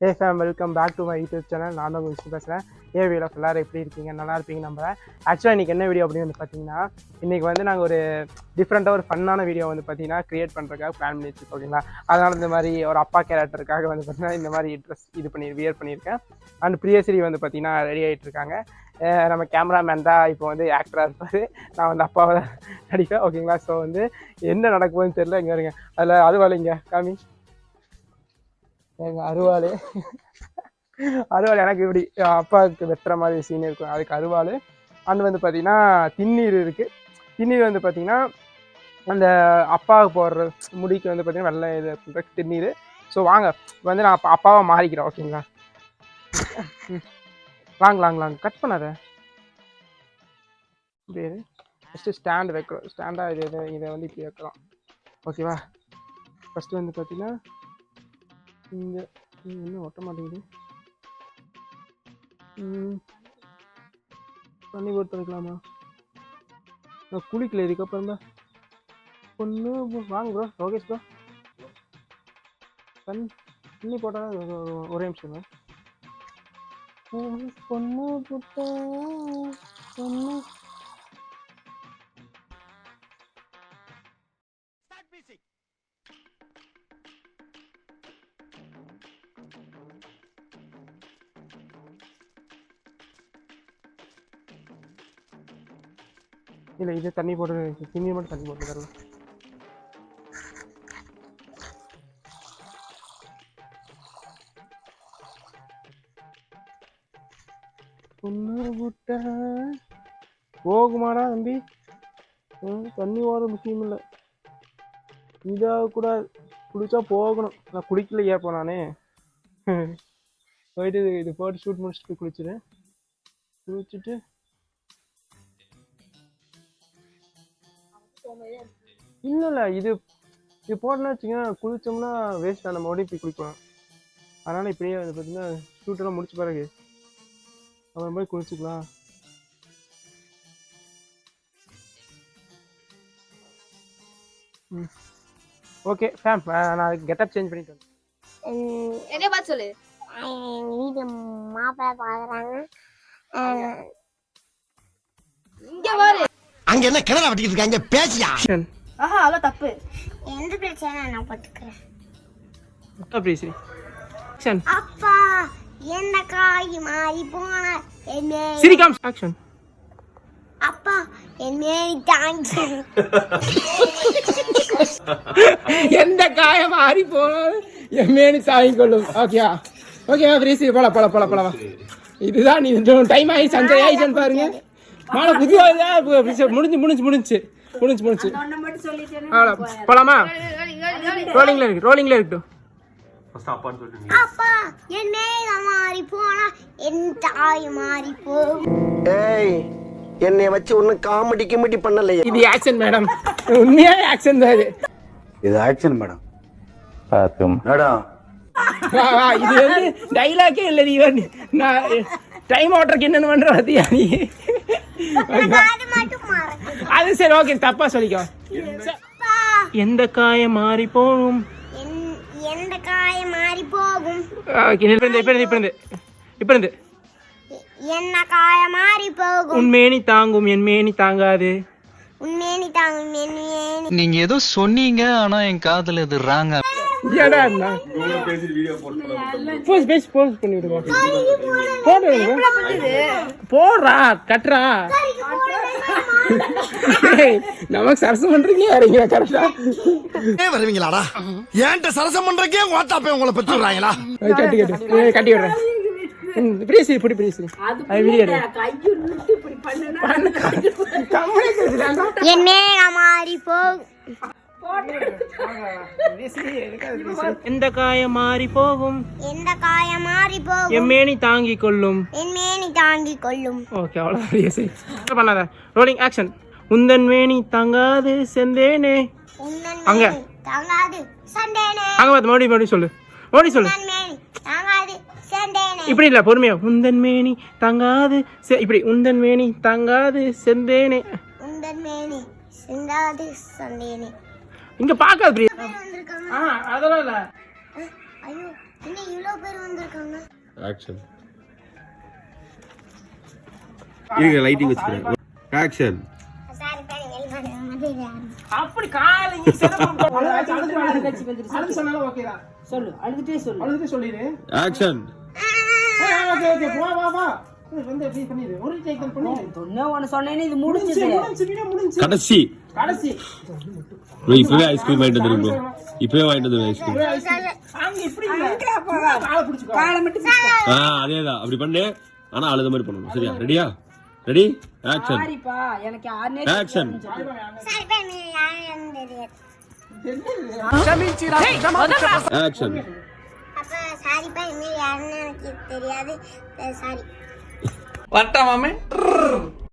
Hey fam, welcome back to my YouTube channel. நான் தான் விஷ்ணு பேசுகிறேன். வீடியோ எல்லோரும் எப்படி இருக்கீங்க? நல்லா இருப்பீங்க நம்புறேன். ஆக்சுவலாக இன்றைக்கி என்ன வீடியோ அப்படின்னு பார்த்தீங்கன்னா, இன்றைக்கி நாங்கள் ஒரு டிஃப்ரெண்ட்டாக ஒரு ஃபன்னான வீடியோ பார்த்தீங்கன்னா க்ரியேட் பண்ணுறதுக்காக பிளான் பண்ணி வச்சுருக்கோம். ஓகேங்களா? அதனால் இந்த மாதிரி ஒரு அப்பா கேரக்டருக்காக பார்த்தீங்கன்னா இந்த மாதிரி ட்ரெஸ் வியர் பண்ணியிருக்கேன். அண்ட் பிரியஸ்ரீ பார்த்தீங்கன்னா ரெடி ஆகிட்டு இருக்காங்க. நம்ம கேமராமேன் தான் இப்போ ஆக்டராக இருப்பார். நான் அப்பாவை தான் நடிப்பேன். ஓகேங்களா? ஸோ என்ன நடக்க போகுதுன்னு தெரியல. இங்கே வருங்க, அதில் அதுவாள் இங்கே காமி எங்கள் அருவாள் எனக்கு இப்படி அப்பாவுக்கு வெட்டுற மாதிரி சீன் இருக்கும், அதுக்கு அருவாள். அண்ட் பார்த்தீங்கன்னா திண்ணீர் இருக்குது. திண்ணீர் பார்த்தீங்கன்னா அந்த அப்பாவுக்கு போடுற முடிக்கு பார்த்தீங்கன்னா வெள்ளை இது பண்ணுறதுக்கு திண்ணீர். ஸோ வாங்க நான் அப்பாவை மாறிக்கிறேன். ஓகேங்களா? லாங் கட் பண்ணாத பேர் ஃபஸ்ட்டு ஸ்டாண்ட் வைக்கிறோம். ஸ்டாண்டாக இதை இப்படி வைக்கலாம். ஓகேவா? ஃபஸ்ட்டு பார்த்தீங்கன்னா இங்கே இன்னும் ஒட்ட மாட்டேங்குது. தண்ணி போட்டு வைக்கலாமா? நான் குளிக்கல, இதுக்கப்புறம் தான் பொண்ணு வாங்க ப்ரோ. யோகேஷ் ப்ரோ, தண்ணி போட்டால் ஒரே நிமிஷம். பொண்ணு புட்ட பொண்ணு இல்லை, இது தண்ணி போட்டு திண்ணி மட்டும் தண்ணி போட்டு தரலாம். பொண்ணு புட்ட போகுமாடா தம்பி? தண்ணி போகிற முக்கியம் இல்லை, இதாக கூட குளிச்சா போகணும். நான் குளிக்கல ஏப்போ நானே போயிட்டு இது போட்டு ஷூட் முடிச்சுட்டு குளிச்சுட்டு இல்லை இது போட்டோன்னா வச்சுக்கோங்க, குளித்தோம்னா வேஸ்ட். நம்ம மறுபடியும் போய் குளிக்கலாம். அதனால் இப்படியே பார்த்தீங்கன்னா ஷூட்டெல்லாம் முடிச்ச பிறகு அப்புறம் போய் குளிச்சுக்கலாம். ஓகே ஃபேம், நான் கெட்டப் சேஞ்ச் பண்ணிட்டு என்ன பார்த்து சொல்லு. வீடு மாப்பிள்ளை பார்க்குறாங்க. இங்க பாரு, அங்க என்ன கிணறு வெட்டிட்டு இருக்காங்க, பேசியா? ஆஹா அதெல்லாம் தப்பு. எந்த பிரச்சனை நான் பாத்துக்கிறேன். அப்பா என்ன காய் மாறி போன சிரிக்காம ஆக்ஷன். அப்பா என்ன தாங்கி எந்த காய மாறி போனாலும் எம்மேனி தாங்கி கொள்ளும். ஓகேவா? ஓகேவா பிரீசி? போலாம். இதுதான் நீ டைம் ஆகி சஞ்சய் ஆயிடுச்சுன்னு பாருங்க. மாலை புதுவாக முடிஞ்சு போலாமா? ரோலிங்ல இருக்கட்டும். அப்பா என்ன மாறி போனா என் தாய் மாறி போகும். ஏய், என்னை வச்சு ஒன்னும் காமெடி பண்ணலையே. இது ஆக்ஷன் மேடம், உண்மையா ஆக்ஷன் தான் இது ஆக்ஷன் மேடம். பாத்தும் மேடம், இது டைலாக்கே இல்லை. நீ நான் டைம் ஓட்டருக்கு என்னென்ன பண்ற பார்த்தியா நீ? அது சரி, ஓகே, தப்பா சொல்லிக்கோ. எந்த காய மாறி போகும், எந்த காய மாறி போகும். இப்ப இருந்து என்ன காய மாறி போகும். உன்மேனி தாங்கும் என் மேனி தாங்காது. உன்மேனி தாங்கும் என் மேனி. நீங்க ஏதோ சொன்னீங்க, ஆனா என் காதுல இது ராங்கா. போடுறா கட்டுறா. நமக்கு சரசம் பண்றீங்க கரெக்டா வருவீங்களாடா? ஏன்ட்ட சரசம் பண்றக்கே வாட்டாப்பே உங்களை பெற்று விடுறாங்களா? கட்டி விடுறேன். பிரீசி புடி பிரீசி என் மேல மாறி போகும். எந்த காய மாறி போகும், எந்த காய மாறி போகும். எம்மேனி தாங்கி கொள்ளும், என் மேனி தாங்கி கொள்ளும். ஓகே, அவ்வளவுதான். பண்ணாத. Rolling action. உந்தன் மேனி தாங்காது செந்தேனே. அங்க தாங்காது சண்டேனே. அங்க பார்த்து மறுபடியும் சொல்லு. தாங்காது செந்தேனே. இப்படி இல்ல, பொறுமையா. உந்தன் மேனி தாங்காது இப்படி. உந்தன் மேனி தாங்காது செந்தேனே. உந்தன் மேனி சிந்தாது சண்டேனே. இங்க பாக்காது பிரியா. அதெல்லாம் இல்ல. ஐயோ இன்னும் இவ்வளோ பேர் வந்திருக்காங்க. ஆக்ஷன். இருங்க லைட்டிங் வச்சுக்கிறேன். ஆக்ஷன். சாரி பேர் வெளியே அப்படி காலைங்க சிரமம் அழுது சொன்னாலும் ஓகேடா. சொல்லு, அழுதுட்டே சொல்லு. அழுதுட்டு சொல்லிடு. ஆக்ஷன். ஓகே ஓகே வா வந்து எப்படி பண்ணிடு. ஒரு டேக் தான் பண்ணிடு. தொன்ன ஒன்னு சொன்னேனே இது முடிஞ்சது. வீடியோ முடிஞ்சு. கடைசி. இப்பவே ஐஸ்கிரீம் வாங்கிட்டு வந்துருங்க. இப்பவே வாங்கிட்டு வந்து ஐஸ்கிரீம். அங்க இப்படி இல்ல. காலை பிடிச்சுக்கோ. காலை மட்டும் பிடிச்சுக்கோ. அதேதான். அப்படி பண்ணு. ஆனா அழுத மாதிரி பண்ணணும். சரியா? ரெடியா? ரெடி? ஆக்ஷன். சாரிப்பா, எனக்கு யாருனே ஆக்ஷன். சாரி பேர் நீ யாருன்னு தெரியாது. ஆக்ஷன். அப்ப சாரி பேர் நீ யாருன்னு எனக்கு தெரியாது. சாரி. வரட்டா மாமே.